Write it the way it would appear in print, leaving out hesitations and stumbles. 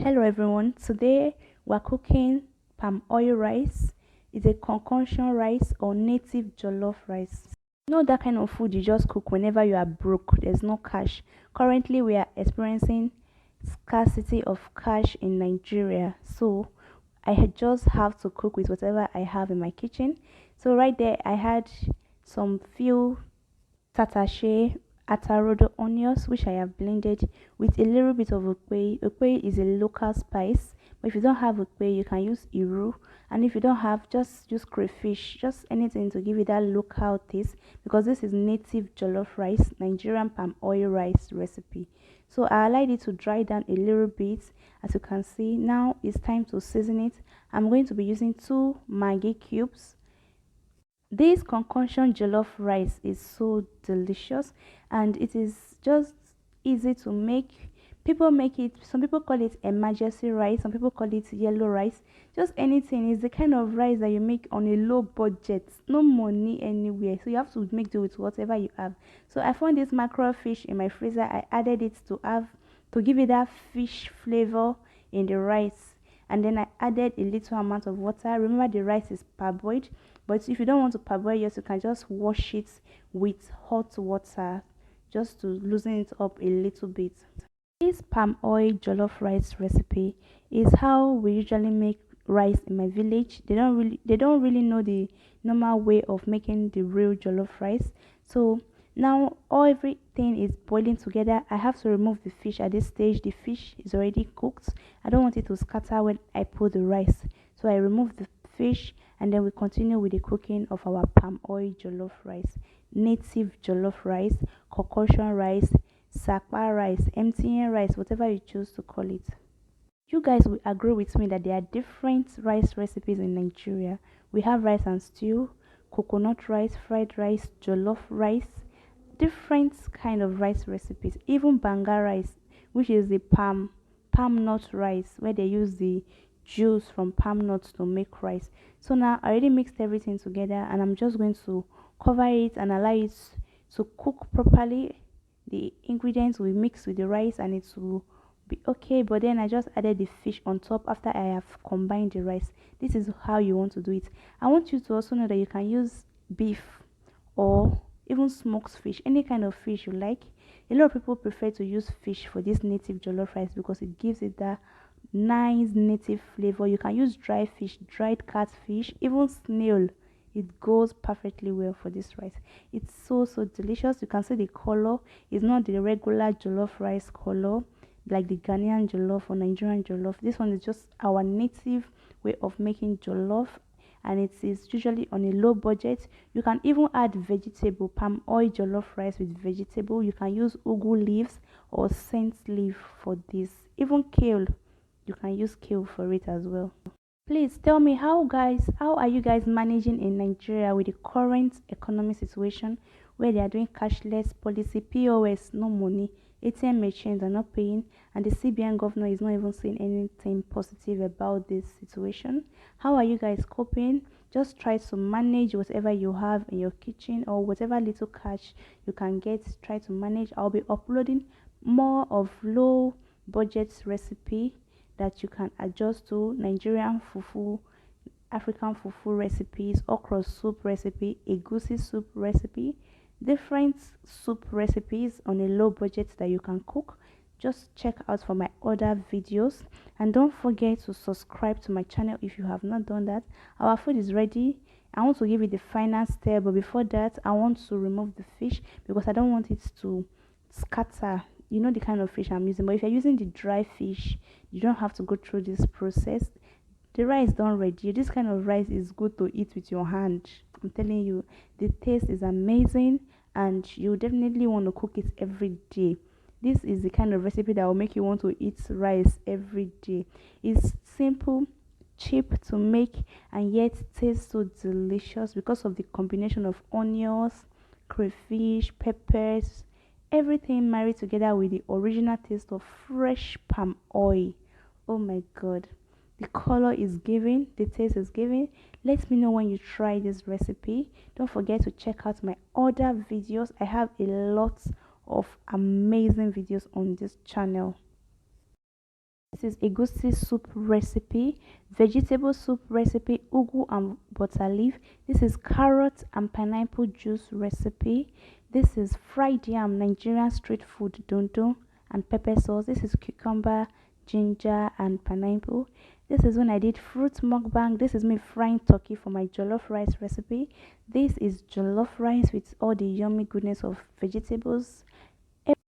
Hello everyone, today we're cooking palm oil rice. It's a concoction rice or native jollof rice. You know that kind of food you just cook whenever you are broke, there's no cash. Currently we are experiencing scarcity of cash in Nigeria, so just have to cook with whatever I have in my kitchen. So right there I had some few tatashe atarodo onions which I have blended with a little bit of ukwe. Ukwe is a local spice, but if you don't have ukwe, you can use iru. And if you don't have, just use crayfish, just anything to give it that local taste, because this is native jollof rice, Nigerian palm oil rice recipe. So I allowed it to dry down a little bit. As you can see, now it's time to season it. I'm going to be using 2 Maggi cubes. This concoction jollof rice is so delicious and it is just easy to make. People make it, some people call it emergency rice, some people call it yellow rice. Just anything is the kind of rice that you make on a low budget, no money anywhere. So you have to make do with whatever you have. So I found this mackerel fish in my freezer. I added it to give it that fish flavor in the rice, and then I added a little amount of water. Remember the rice is parboiled, but if you don't want to parboil yours, you can just wash it with hot water just to loosen it up a little bit. This palm oil jollof rice recipe is how we usually make rice in my village. They don't really know the normal way of making the real jollof rice. So now everything is boiling together. I have to remove the fish at this stage. The fish is already cooked. I don't want it to scatter when I put the rice. So I remove the fish and then we continue with the cooking of our palm oil jollof rice, native jollof rice, concoction rice, sakpa rice, emptying rice, whatever you choose to call it. You guys will agree with me that there are different rice recipes in Nigeria. We have rice and stew, coconut rice, fried rice, jollof rice, different kind of rice recipes. Even banga rice, which is the palm nut rice, where they use the juice from palm nuts to make rice. So now I already mixed everything together and I'm just going to cover it and allow it to cook properly. The ingredients will mix with the rice and it will be okay, but then I just added the fish on top after I have combined the rice. This is how you want to do it. I want you to also know that you can use beef or even smoked fish, any kind of fish you like. A lot of people prefer to use fish for this native jollof rice because it gives it that nice native flavor. You can use dry fish, dried catfish, even snail. It goes perfectly well for this rice. It's so delicious. You can see the color is not the regular jollof rice color like the Ghanaian jollof or Nigerian jollof. This one is just our native way of making jollof, and it is usually on a low budget. You can even add vegetable, palm oil jollof rice with vegetable. You can use ugu leaves or scent leaf for this. Even kale, you can use kale for it as well. Please tell me how are you guys managing in Nigeria with the current economic situation where they are doing cashless policy, POS, no money, ATM machines are not paying, and the CBN governor is not even saying anything positive about this situation. How are you guys coping? Just try to manage whatever you have in your kitchen or whatever little cash you can get. Try to manage. I'll be uploading more of low budget recipe that you can adjust to: Nigerian fufu, African fufu recipes, okra soup recipe, egusi soup recipe, different soup recipes on a low budget that you can cook. Just check out for my other videos and don't forget to subscribe to my channel if you have not done that. Our food is ready. I want to give it the final step, but before that I want to remove the fish because I don't want it to scatter. You know the kind of fish I'm using, but if you're using the dry fish, you don't have to go through this process. The rice done ready. This kind of rice is good to eat with your hand. I'm telling you, the taste is amazing and you definitely want to cook it every day. This is the kind of recipe that will make you want to eat rice every day. It's simple, cheap to make, and yet tastes so delicious because of the combination of onions, crayfish, peppers, everything married together with the original taste of fresh palm oil. Oh my god, the color is giving, the taste is giving. Let me know when you try this recipe. Don't forget to check out my other videos. I have a lot of amazing videos on this channel. This is egusi soup recipe, vegetable soup recipe, ugu and butter leaf. This is carrot and pineapple juice recipe. This is fried yam, Nigerian street food, dondo and pepper sauce. This is cucumber, ginger and pineapple. This is when I did fruit mukbang. This is me frying turkey for my jollof rice recipe. This is jollof rice with all the yummy goodness of vegetables